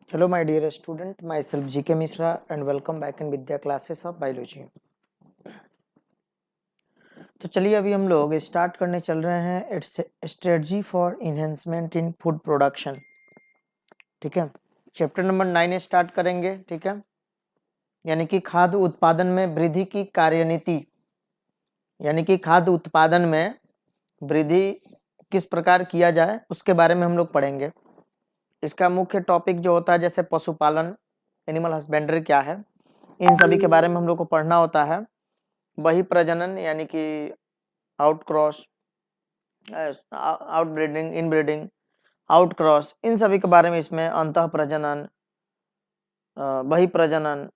Hello my dear student, myself GK Mishra and welcome back in Vidya classes of biology। तो चलिए अभी हम लोग स्टार्ट करने चल रहे हैं it's strategy for enhancement in food production. ठीक है, चैप्टर नंबर 9 स्टार्ट करेंगे। ठीक है, यानी कि खाद्य उत्पादन में वृद्धि की कार्यनीति, यानी कि खाद्य उत्पादन में वृद्धि किस प्रकार किया जाए उसके बारे में हम लोग पढ़ेंगे। इसका मुख्य टॉपिक जो होता है जैसे पशुपालन, एनिमल हस्बेंड्री क्या है, इन सभी के बारे में हम लोग को पढ़ना होता है। वही प्रजनन यानी कि आउटक्रॉस, आउटब्रीडिंग, इनब्रीडिंग, आउटक्रॉस, इन सभी के बारे में इसमें अंतः प्रजनन, वही प्रजनन,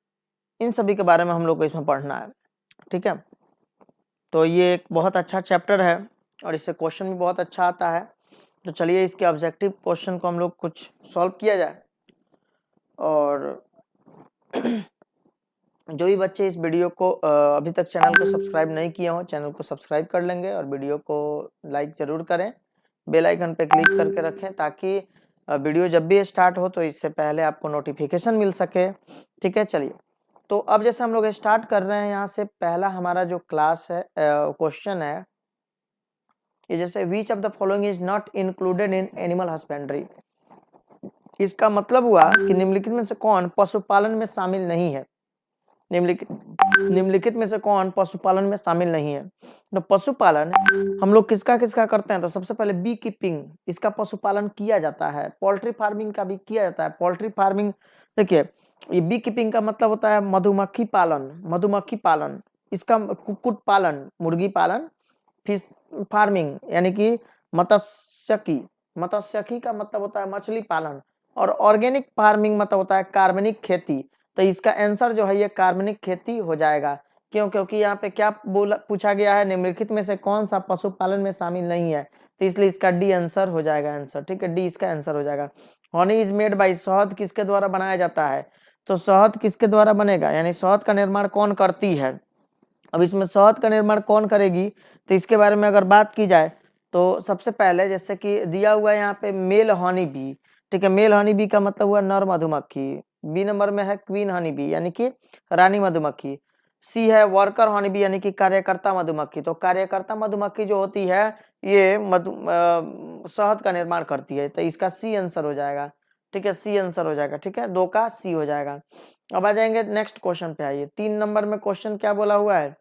इन सभी के बारे में हम लोग को इसमें पढ़ना है। ठीक है, तो ये एक बहुत अच्छा चैप्टर है और इससे क्वेश्चन भी बहुत अच्छा आता है। तो चलिए इसके ऑब्जेक्टिव क्वेश्चन को हम लोग कुछ सॉल्व किया जाए। और जो भी बच्चे इस वीडियो को अभी तक चैनल को सब्सक्राइब नहीं किए हो, चैनल को सब्सक्राइब कर लेंगे और वीडियो को लाइक जरूर करें, बेल आइकन पे क्लिक करके रखें ताकि वीडियो जब भी स्टार्ट हो तो इससे पहले आपको नोटिफिकेशन मिल सके। ठीक है, चलिए तो अब जैसे हम लोग स्टार्ट कर रहे हैं, यहाँ से पहला हमारा जो क्लास है क्वेश्चन है ये जैसे विच of the following is not included in animal husbandry. इसका मतलब हुआ कि निम्नलिखित में से कौन पशुपालन में शामिल नहीं है। निम्नलिखित में से कौन पशुपालन में शामिल नहीं है। तो पशुपालन हम लोग किसका किसका करते हैं, तो सबसे पहले बी कीपिंग, इसका पशुपालन किया जाता है। पोल्ट्री फार्मिंग का भी किया जाता है। पोल्ट्री फार्मिंग देखिए, ये बी कीपिंग का मतलब होता है मधुमक्खी पालन, मधुमक्खी पालन, इसका कुक्कुट पालन, मुर्गी पालन, फिश फार्मिंग यानी कि मत्स्यकी, मत्स्यकी का मतलब होता है मछली पालन, और ऑर्गेनिक फार्मिंग मतलब होता है कार्बनिक खेती। तो इसका आंसर जो है ये कार्बनिक खेती हो जाएगा। क्यों? क्योंकि यहाँ पे क्या बोला पूछा गया है, निम्नलिखित में से कौन सा पशुपालन में शामिल नहीं है, तो इसलिए इसका डी आंसर हो जाएगा आंसर। ठीक है, डी इसका आंसर हो जाएगा। हनी इज मेड बाई, शहद किसके द्वारा बनाया जाता है, तो शहद किसके द्वारा बनेगा, यानी शहद का निर्माण कौन करती है। अब इसमें शहद का निर्माण कौन करेगी, तो इसके बारे में अगर बात की जाए तो सबसे पहले जैसे कि दिया हुआ है यहाँ पे मेल हनी बी। ठीक है, मेल हनी बी का मतलब हुआ नर मधुमक्खी। बी नंबर में है क्वीन हनी बी यानी कि रानी मधुमक्खी। सी है वर्कर हनी बी यानी कि कार्यकर्ता मधुमक्खी। तो कार्यकर्ता मधुमक्खी जो होती है ये शहद का निर्माण करती है, तो इसका सी आंसर हो जाएगा। ठीक है, सी आंसर हो जाएगा। ठीक है, दो का सी हो जाएगा। अब आ जाएंगे नेक्स्ट क्वेश्चन पे। आइए 3 नंबर में क्वेश्चन क्या बोला हुआ है,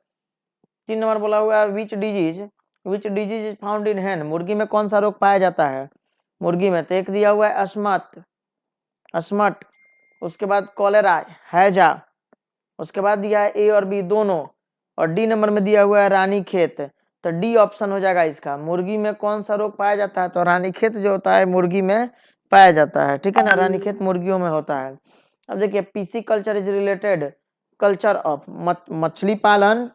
3 नंबर बोला हुआ है which disease is found in hen, मुर्गी में कौन सा रोग पाया जाता है मुर्गी में। तो एक दिया हुआ है अस्मट, उसके बाद कॉलेरा, हैजा, उसके बाद दिया है ए और बी दोनों, और डी नंबर में दिया हुआ है रानी खेत। तो डी ऑप्शन हो जाएगा इसका। मुर्गी में कौन सा रोग पाया जाता है, तो रानी खेत जो होता है मुर्गी में पाया जाता है। ठीक है ना, रानी खेत मुर्गियों में होता है। अब देखिए PC culture is related culture of, मछली पालन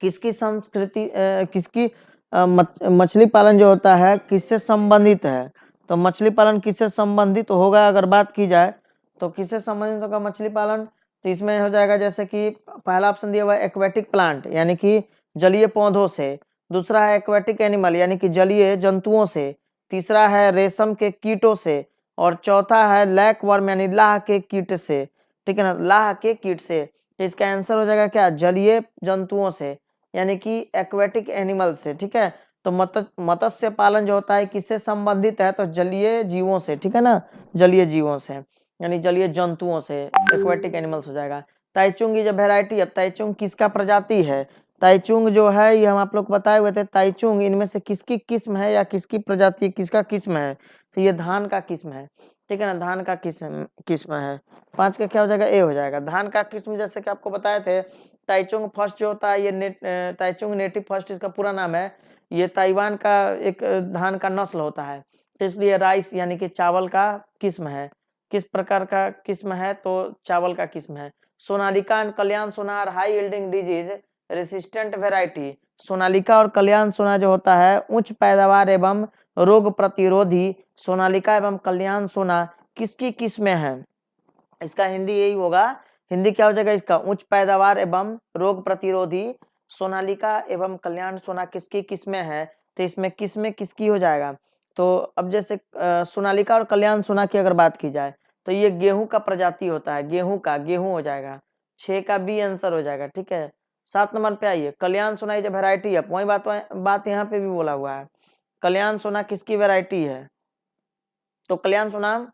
किसकी संस्कृति किसकी मछली पालन जो होता है किससे संबंधित है। तो मछली पालन किससे संबंधित होगा अगर बात की जाए तो किससे संबंधित होगा मछली पालन, तो इसमें हो जाएगा जैसे कि पहला ऑप्शन दिया हुआ है एक्वेटिक प्लांट यानी कि जलीय पौधों से, दूसरा है एक्वेटिक एनिमल यानी कि जलीय जंतुओं से, तीसरा है रेशम के कीटों से, और चौथा है लैक वर्म यानी लाह के कीट से। ठीक है ना, लाह के कीट से। तो इसका आंसर हो जाएगा क्या, जलीय जंतुओं से यानी कि एक्वेटिक एनिमल से। ठीक है, तो मत्स्य पालन जो होता है किससे संबंधित है, तो जलीय जीवों से। ठीक है ना, जलीय जीवों से यानी जलीय जंतुओं से, एक्वेटिक एनिमल्स हो जाएगा। Taichung is a variety. अब ताइचुंग किसका प्रजाति है, ताइचुंग जो है ये हम आप लोग बताए हुए थे। ताइचुंग इनमें से किसकी किस्म है या किसकी प्रजाति, किसका किस्म है, तो ये धान का किस्म है। ठीक है ना, धान का किस्म है। 5 का क्या हो जाएगा, ए हो जाएगा। धान का किस्म जैसे कि आपको बताए थे ताइचुंग फर्स्ट जो होता है ये ताइचुंग नेटिव फर्स्ट इसका पूरा नाम है। ये ताइवान का एक धान का नस्ल होता है, तो इसलिए राइस यानी कि चावल का किस्म है। किस प्रकार का किस्म है, तो चावल का किस्म है। Sonalika and Kalyan Sona are high yielding disease resistant variety. Sonalika और कल्याण सोना जो होता है उच्च पैदावार एवं रोग प्रतिरोधी। सोनालिका एवं कल्याण सोना किसकी किस्में हैं, इसका हिंदी यही होगा। हिंदी क्या हो जाएगा इसका, उच्च पैदावार एवं रोग प्रतिरोधी। सोनालिका एवं कल्याण सोना किसकी किस्में हैं, तो इसमें किस्में किसकी हो जाएगा। तो अब जैसे सोनालिका और कल्याण सोना की अगर बात की जाए तो ये गेहूं का प्रजाति होता है, गेहूं हो जाएगा, 6 का बी आंसर हो जाएगा। ठीक है, 7 नंबर पे आइए, कल्याण सोना इज वेराइटी ऑफ, वही बात यहाँ पे भी बोला हुआ है, कल्याण सोना किसकी वेराइटी है, तो कल्याण सोना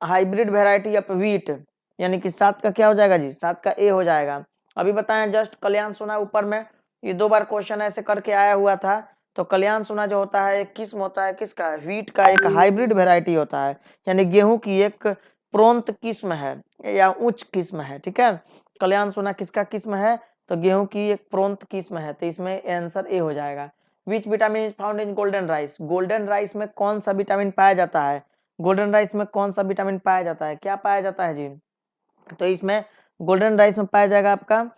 हाइब्रिड वेराइटी ऑफ व्हीट, यानी कि 7 का क्या हो जाएगा जी, 7 का ए हो जाएगा। अभी बताएं जस्ट कल्याण सोना ऊपर में ये 2 बार क्वेश्चन ऐसे करके आया हुआ था। तो कल्याण सोना जो होता है एक किस्म होता है किसका, व्हीट का, एक हाइब्रिड वेराइटी होता है, यानी गेहूं की एक प्रोन्त किस्म है या उच्च किस्म है। ठीक है, कल्याण सोना किसका किस्म है, तो गेहूं की एक प्रोन्त किस्म है, तो इसमें आंसर ए हो जाएगा। Which vitamin is found in golden rice, golden rice में कौन सा विटामिन पाया जाता है, गोल्डन राइस में कौन सा विटामिन पाया जाता है, क्या पाया जाता है जी, तो इसमें गोल्डन राइस में पाया जाएगा आपका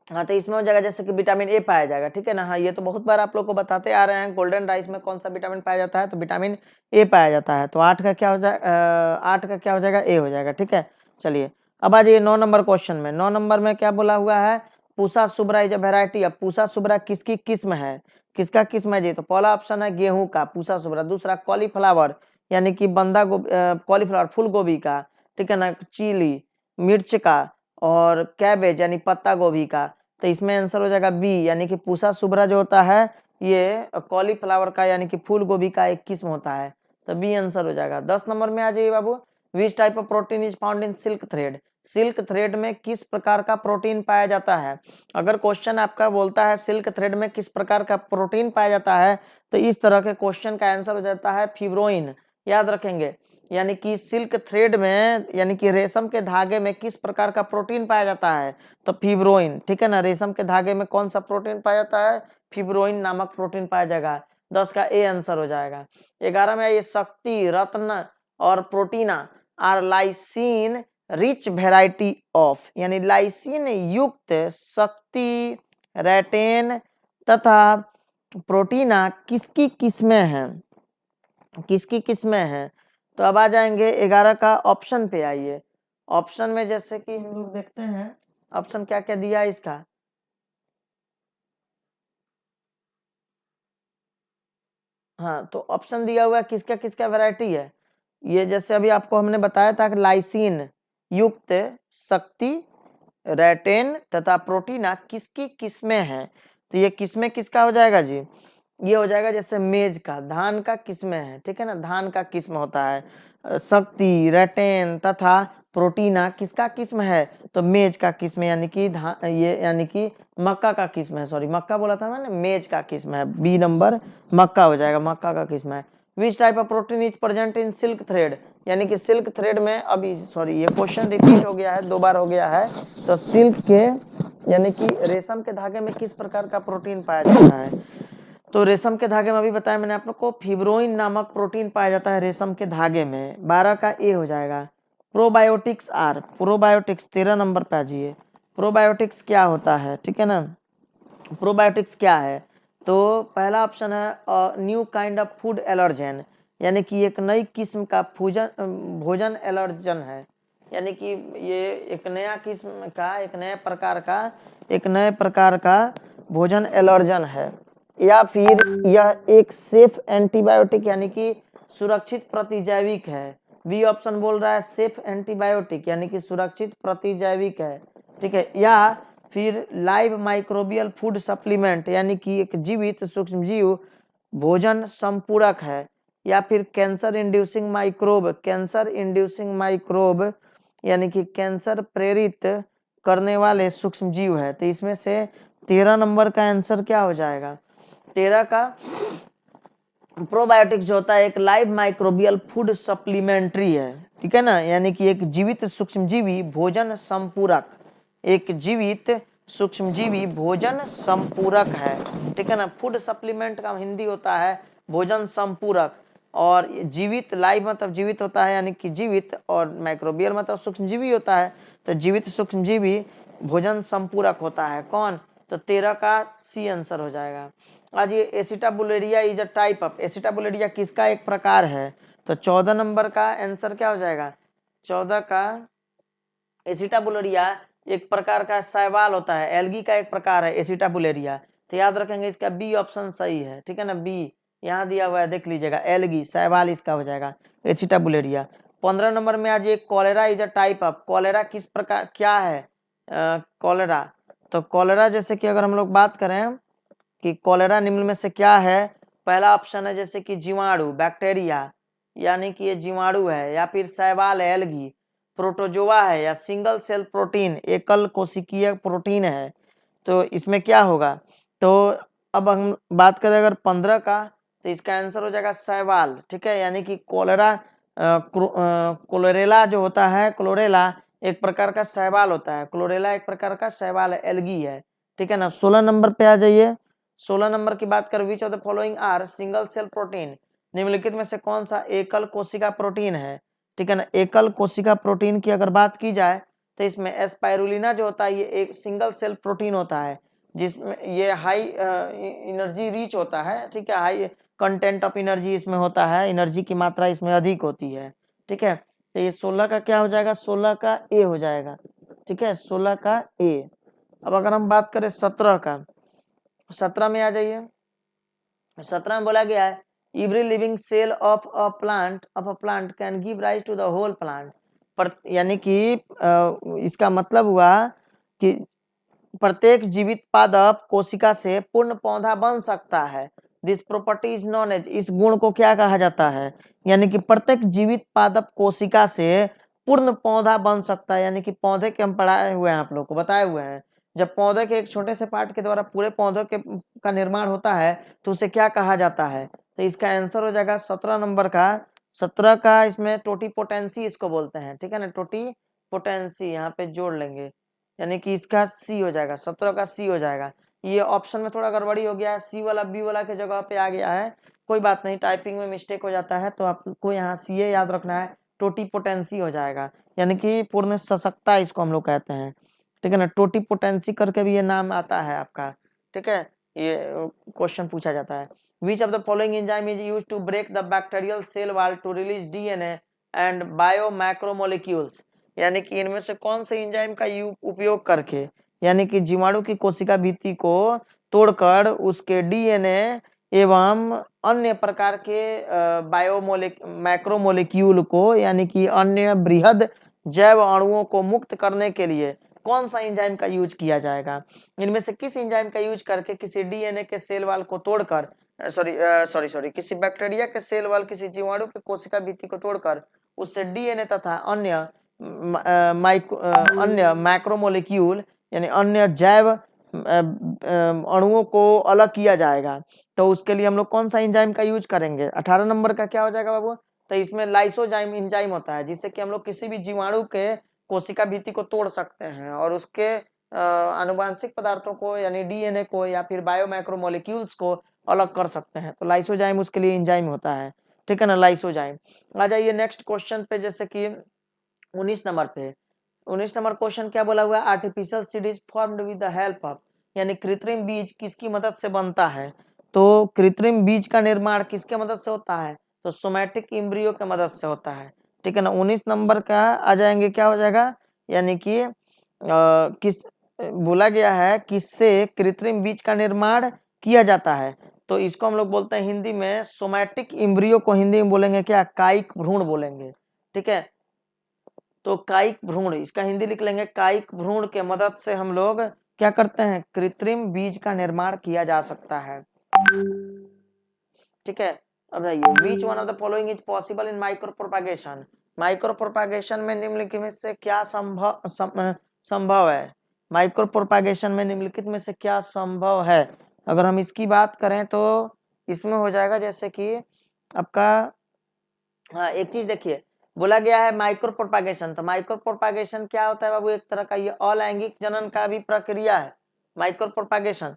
हाँ, तो इसमें हो जाएगा जैसे कि विटामिन ए पाया जाएगा। ठीक है ना, हाँ ये तो बहुत बार आप लोग को बताते आ रहे हैं, गोल्डन राइस में कौन सा विटामिन पाया जाता है, तो विटामिन ए पाया जाता है। तो 8 का क्या हो जाएगा, 8 का क्या हो जाएगा, ए हो जाएगा। ठीक है, चलिए अब आ जाइए 9 नंबर क्वेश्चन में। 9 नंबर में क्या बोला हुआ है, Pusa Subra is a variety. अब पूसा सुब्रा किसकी किस्म है, किसका किस्म है जी, तो पहला ऑप्शन है गेहूं का पूसा सुब्रा, दूसरा कॉलीफ्लावर यानी कि बंदा गोभी, कॉलीफ्लावर फूल गोभी का, ठीक है ना, चिली मिर्च का, और कैबेज यानी पत्ता गोभी का। तो इसमें आंसर हो जाएगा बी, यानी कि पूसा सुब्रा जो होता है ये कॉलीफ्लावर का यानी कि फूल गोभी का एक किस्म होता है, तो बी आंसर हो जाएगा। 10 नंबर में आ जाइए बाबू, which type of protein is found in silk thread, silk thread में किस प्रकार का प्रोटीन पाया जाता है। अगर क्वेश्चन आपका बोलता है सिल्क थ्रेड में किस प्रकार का प्रोटीन पाया जाता है, तो इस तरह के क्वेश्चन का आंसर हो जाता है फिब्रोइन, याद रखेंगे। यानी कि सिल्क थ्रेड में यानी कि रेशम के धागे में किस प्रकार का प्रोटीन पाया जाता है, तो फिब्रोइन। ठीक है ना, रेशम के धागे में कौन सा प्रोटीन पाया जाता है, फिब्रोइन नामक प्रोटीन पाया जाएगा। 10 का ए आंसर हो जाएगा। 11 में ये शक्ति रत्न और Protina are lysine rich variety of, यानी लाइसिन युक्त शक्ति रेटेन तथा प्रोटीना किसकी किस्में हैं, किसकी किस्में हैं। तो अब आ जाएंगे 11 का ऑप्शन पे आइए। ऑप्शन में जैसे कि हम लोग देखते हैं ऑप्शन क्या क्या दिया है इसका, हाँ तो ऑप्शन दिया हुआ है किसका किसका वैरायटी है। ये जैसे अभी आपको हमने बताया था कि लाइसिन युक्त शक्ति रेटेन तथा प्रोटीना किसकी किस्में हैं, तो ये किस्में किसका हो जाएगा जी, ये हो जाएगा जैसे मेज का, धान का किस्में है। ठीक है ना, धान का किस्म होता है। शक्ति रेटेन तथा प्रोटीना किसका किस्म है, तो मेज का किस्म यानी कि धान, ये यानी कि मक्का का किस्म है, सॉरी मक्का बोला था मैंने, मेज का किस्म है, बी नंबर मक्का हो जाएगा, मक्का का किस्म है। विच type of protein is present in silk thread, यानी कि सिल्क थ्रेड में, अभी सॉरी ये क्वेश्चन रिपीट हो गया है, 2 बार हो गया है। तो सिल्क के यानी कि रेशम के धागे में किस प्रकार का प्रोटीन पाया जाता है, तो रेशम के धागे में अभी बताया मैंने आप लोग को फिब्रोइन नामक प्रोटीन पाया जाता है रेशम के धागे में। 12 का ए हो जाएगा। प्रोबायोटिक्स आर, प्रोबायोटिक्स 13 नंबर पे आ जाइए। प्रोबायोटिक्स क्या होता है, ठीक है ना, प्रोबायोटिक्स क्या है, तो पहला ऑप्शन है new kind of food allergen, यानी कि एक नई किस्म का भोजन एलर्जन है, यानी कि ये एक नया किस्म का, एक नए प्रकार का भोजन एलर्जन है। या फिर यह एक सेफ एंटीबायोटिक यानी कि सुरक्षित प्रतिजैविक है। बी ऑप्शन बोल रहा है सेफ एंटीबायोटिक यानी कि सुरक्षित प्रतिजैविक है। ठीक है, या फिर लाइव माइक्रोबियल फूड सप्लीमेंट यानी कि एक जीवित सूक्ष्मजीव भोजन संपूरक है। या फिर कैंसर इंड्यूसिंग माइक्रोब यानी कि कैंसर प्रेरित करने वाले सूक्ष्मजीव है। तो इसमें से 13 नंबर का आंसर क्या हो जाएगा, 13 का प्रोबायोटिक्स जो होता है एक लाइव माइक्रोबियल फूड सप्लीमेंट्री है। ठीक है ना, यानी कि एक जीवित सूक्ष्मजीवी भोजन संपूरक, एक जीवित सूक्ष्मजीवी भोजन संपूरक है। ठीक है ना, फूड सप्लीमेंट का हिंदी होता है भोजन संपूरक, और जीवित लाइव मतलब जीवित होता है यानी कि जीवित, और माइक्रोबियल मतलब सूक्ष्मजीवी होता है, तो जीवित सूक्ष्मजीवी भोजन संपूरक होता है। कौन, तो 13 का सी आंसर हो जाएगा। आज ये एसिटाबुलेरिया इज अ टाइप ऑफ, एसिटाबुलेरिया किसका एक प्रकार है, तो 14 नंबर का आंसर क्या हो जाएगा, 14 का एसिटाबुलेरिया एक प्रकार का शैवाल होता है, एल्गी का एक प्रकार है एसिटाबुलेरिया। तो याद रखेंगे इसका बी ऑप्शन सही है। ठीक है ना, बी यहाँ दिया हुआ है देख लीजिएगा, एलगी शैवाल इसका हो जाएगा, एचिटाबुलेरिया। 15 नंबर में आज ये cholera is a type of, cholera किस प्रकार क्या है कॉलेरा, तो कॉलेरा जैसे कि अगर हम लोग बात करें कि कॉलेरा निम्न में से क्या है, पहला ऑप्शन है जैसे कि जीवाणु बैक्टीरिया, यानी कि ये जीवाणु है, या फिर शैवाल एलगी, प्रोटोजोआ है, या सिंगल सेल प्रोटीन एकल कोशिकीय प्रोटीन है। तो इसमें क्या होगा, तो अब हम बात करें अगर 15 का, तो इसका आंसर हो जाएगा शैवाल, ठीक है, यानी कि कोलेरा क्लोरेला जो होता है, क्लोरेला एक प्रकार का शैवाल होता है, क्लोरेला एक प्रकार का शैवाल एल्गी है, ठीक है ना। 16 नंबर पे आ जाइए। 16 नंबर की बात करें, which of the following are single cell protein, निम्नलिखित में से कौन सा एकल कोशिका प्रोटीन है, ठीक है ना। एकल कोशिका प्रोटीन की अगर बात की जाए तो इसमें एस्पाइरुलिना जो होता है ये एक सिंगल सेल प्रोटीन होता है, जिसमें ये हाई एनर्जी रीच होता है, ठीक है, हाई कंटेंट ऑफ एनर्जी इसमें होता है, एनर्जी की मात्रा इसमें अधिक होती है, ठीक है। तो ये 16 का क्या हो जाएगा, 16 का ए हो जाएगा, ठीक है, 16 का ए। अब अगर हम बात करें 17 का, 17 में आ जाइए। 17 में बोला गया है every living cell of a plant can give rise to the whole plant, पर यानी कि इसका मतलब हुआ कि प्रत्येक जीवित पादप कोशिका से पूर्ण पौधा बन सकता है, this property is known as, इस गुण को क्या कहा जाता है, यानी कि प्रत्येक जीवित पादप कोशिका से पूर्ण पौधा बन सकता है, यानी कि पौधे के हम पढ़ाए हुए हैं, आप लोग को बताए हुए हैं, जब पौधे के एक छोटे से पार्ट के द्वारा पूरे पौधे के का निर्माण होता है तो उसे क्या कहा जाता है, तो इसका आंसर हो जाएगा 17 नंबर का। 17 का इसमें टोटीपोटेंसी इसको बोलते हैं, ठीक है ना, टोटीपोटेंसी यहाँ पे जोड़ लेंगे, यानी कि इसका सी हो जाएगा, 17 का सी हो जाएगा। ये ऑप्शन में थोड़ा गड़बड़ी हो गया है, सी वाला बी वाला के जगह पे आ गया है, कोई बात नहीं, टाइपिंग में मिस्टेक हो जाता है, तो आपको यहाँ सी ए याद रखना है, टोटीपोटेंसी हो जाएगा, यानी कि पूर्ण सशक्ता इसको हम लोग कहते हैं, ठीक है ना, टोटीपोटेंसी करके भी ये नाम आता है आपका, ठीक है, ये क्वेश्चन पूछा जाता है। Which of the following enzyme is used to break the bacterial cell wall to release DNA and bio macromolecules, यानी कि इनमें से कौन से एंजाइम का उपयोग करके, यानी कि जीवाणु की कोशिका भित्ति को तोड़कर उसके डीएनए एवं अन्य प्रकार के मैक्रोमोलिक्यूल को, यानी कि अन्य बृहद जैव अणुओं को मुक्त करने के लिए कौन सा एंजाइम का यूज किया जाएगा, इनमें से किस एंजाइम का यूज करके किसी डीएनए के सेल वॉल को तोड़कर सॉरी किसी बैक्टीरिया के सेल वॉल किसी जीवाणु के कोशिका भित्ति को तोड़कर उससे डीएनए तथा अन्य अन्य मैक्रोमोलिक्यूल यानी अन्य जैव अणुओं को अलग किया जाएगा, तो उसके लिए हम लोग कौन सा एंजाइम का यूज करेंगे। 18 नंबर का क्या हो जाएगा बाबू, तो इसमें लाइसोजाइम एंजाइम होता है, जिससे कि हम लोग किसी भी जीवाणु के कोशिका भित्ति को तोड़ सकते हैं और उसके आनुवांशिक पदार्थों को यानी डीएनए को या फिर बायोमैक्रोमोलिक्यूल्स को अलग कर सकते हैं, तो लाइसोजाइम उसके लिए एंजाइम होता है, ठीक है ना, लाइसोजाइम। आ जाइए नेक्स्ट क्वेश्चन पे, जैसे कि 19 नंबर पे। 19 नंबर क्वेश्चन क्या बोला हुआ है, artificial seed is formed with the help of, यानी कृत्रिम बीज किसकी मदद से बनता है, तो कृत्रिम बीज का निर्माण किसके मदद से होता है, तो सोमैटिक एम्ब्रियो के मदद से होता है, ठीक है ना। 19 नंबर का आ जाएंगे, क्या हो जाएगा, यानी कि किस बोला गया है किससे कृत्रिम बीज का निर्माण किया जाता है, तो इसको हम लोग बोलते हैं हिंदी में सोमैटिक एम्ब्रियो को हिंदी में बोलेंगे क्या, कायिक भ्रूण बोलेंगे, ठीक है। तो कायिक भ्रूण इसका हिंदी लिख लेंगे, कायिक भ्रूण के मदद से हम लोग क्या करते हैं, कृत्रिम बीज का निर्माण किया जा सकता है, ठीक है। अब बताइए which one of the following is possible in micro propagation, micro propagation में निम्नलिखित में से क्या संभव है, माइक्रो प्रोपागेशन में निम्नलिखित में से क्या संभव है। अगर हम इसकी बात करें तो इसमें हो जाएगा जैसे कि आपका, हाँ एक चीज देखिए, बोला गया है माइक्रो प्रोपागेशन, तो माइक्रो प्रोपागेशन क्या होता है बाबू, एक तरह का ये अलैंगिक जनन का भी प्रक्रिया है, माइक्रो प्रोपागेशन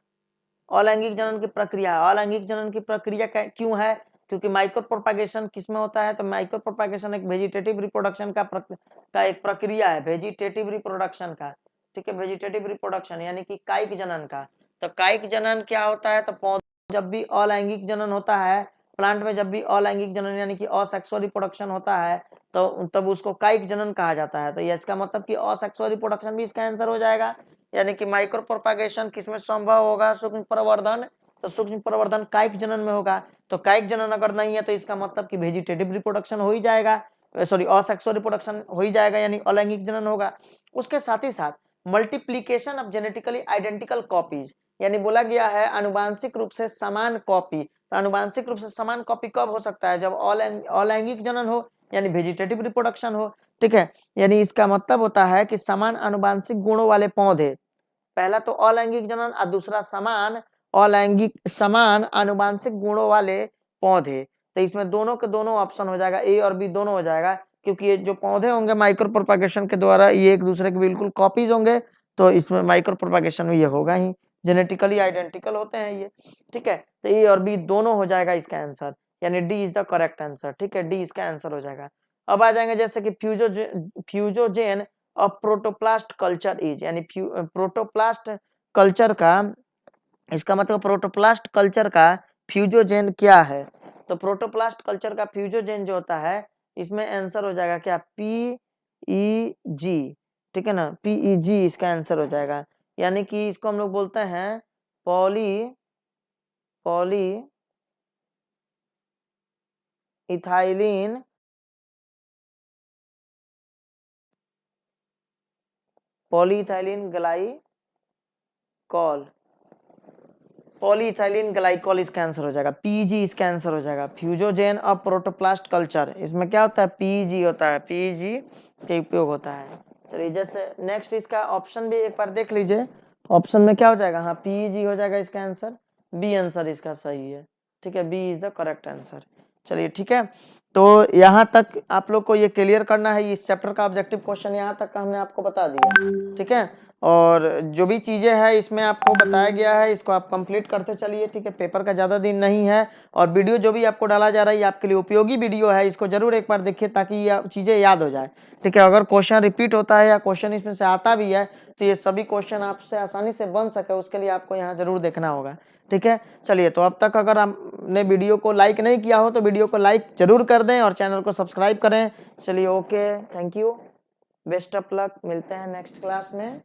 अलैंगिक जनन की प्रक्रिया है। अलैंगिक जनन की प्रक्रिया क्यों है, क्योंकि माइक्रो प्रोपागेशन किसमें होता है, तो माइक्रो प्रोपागेशन एक वेजिटेटिव रिप्रोडक्शन का एक प्रक्रिया है, वेजिटेटिव रिप्रोडक्शन का, ठीक है, वेजिटेटिव रिप्रोडक्शन यानी कि कायिक जनन का। तो कायिक जनन क्या होता है, तो पौधे जब भी अलैंगिक जनन होता है, प्लांट में जब भी अलैंगिक जनन यानी कि असेक्सुअल रिप्रोडक्शन होता है तो तब उसको कायिक जनन कहा जाता है, तो इसका मतलब कि असेक्सुअल रिप्रोडक्शन भी इसका आंसर हो जाएगा, यानी कि माइक्रो प्रोपागेशन किसमें संभव होगा, सूक्ष्म प्रवर्धन तो सूक्ष्म प्रवर्धन कायिक जनन में होगा। तो कायिक जनन अगर नहीं है तो इसका मतलब कि वेजिटेटिव रिप्रोडक्शन हो ही जाएगा, सॉरी असेक्सुअल रिप्रोडक्शन हो ही जाएगा, यानी अलैंगिक जनन होगा। उसके साथ ही साथ multiplication of genetically identical copies, यानी बोला गया है आनुवांशिक रूप से समान कॉपी। तो आनुवांशिक रूप से समान कॉपी कब हो सकता है? जब अलैंगिक जनन हो, यानी वेजिटेटिव रिप्रोडक्शन हो। ठीक है, यानी इसका मतलब होता है कि समान आनुवांशिक गुणों वाले पौधे, पहला तो अलैंगिक जनन और दूसरा समान आनुवांशिक गुणों वाले पौधे। तो इसमें दोनों के दोनों ऑप्शन हो जाएगा, ए और बी दोनों हो जाएगा, क्योंकि ये जो पौधे होंगे माइक्रो प्रोपागेशन के द्वारा ये एक दूसरे के बिल्कुल कॉपीज होंगे, तो इसमें माइक्रो प्रोपागेशन में ये होगा ही, जेनेटिकली आइडेंटिकल होते हैं ये। ठीक है, तो ए और बी दोनों हो जाएगा इसका आंसर, यानी D is the correct answer. ठीक है, डी इसका आंसर हो जाएगा। अब आ जाएंगे जैसे कि फ्यूजोजेन ऑफ प्रोटोप्लास्ट कल्चर इज, यानी प्रोटोप्लास्ट कल्चर का, इसका मतलब प्रोटोप्लास्ट कल्चर का फ्यूजोजेन क्या है? तो प्रोटोप्लास्ट कल्चर का फ्यूजोजेन जो होता है, इसमें आंसर हो जाएगा क्या? PEG। ठीक है ना, PEG इसका आंसर हो जाएगा, यानी कि इसको हम लोग बोलते हैं poly ethylene glycol, polyethylene glycol इसका आंसर हो जाएगा। पीजी इसका आंसर हो जाएगा। फ्यूजोजेन ऑफ प्रोटोप्लास्ट कल्चर, इसमें क्या होता है? पीजी होता है, पीजी का उपयोग होता है। चलिए जैसे नेक्स्ट इसका ऑप्शन भी एक बार देख लीजिए, ऑप्शन में क्या हो जाएगा? हाँ, पीजी हो जाएगा इसका आंसर, बी आंसर इसका सही है। ठीक है, B is the correct answer. चलिए ठीक है, तो यहाँ तक आप लोग को ये क्लियर करना है, इस चैप्टर का ऑब्जेक्टिव क्वेश्चन यहाँ तक का हमने आपको बता दिया। ठीक है, और जो भी चीज़ें हैं इसमें आपको बताया गया है, इसको आप कंप्लीट करते चलिए। ठीक है, पेपर का ज़्यादा दिन नहीं है, और वीडियो जो भी आपको डाला जा रहा है आपके लिए उपयोगी वीडियो है, इसको जरूर एक बार देखिए ताकि ये चीज़ें याद हो जाए। ठीक है, अगर क्वेश्चन रिपीट होता है या क्वेश्चन इसमें से आता भी है तो ये सभी क्वेश्चन आपसे आसानी से बन सके, उसके लिए आपको यहाँ जरूर देखना होगा। ठीक है, चलिए तो अब तक अगर आपने वीडियो को लाइक नहीं किया हो तो वीडियो को लाइक जरूर कर दें और चैनल को सब्सक्राइब करें। चलिए okay, thank you, best of luck, मिलते हैं नेक्स्ट क्लास में।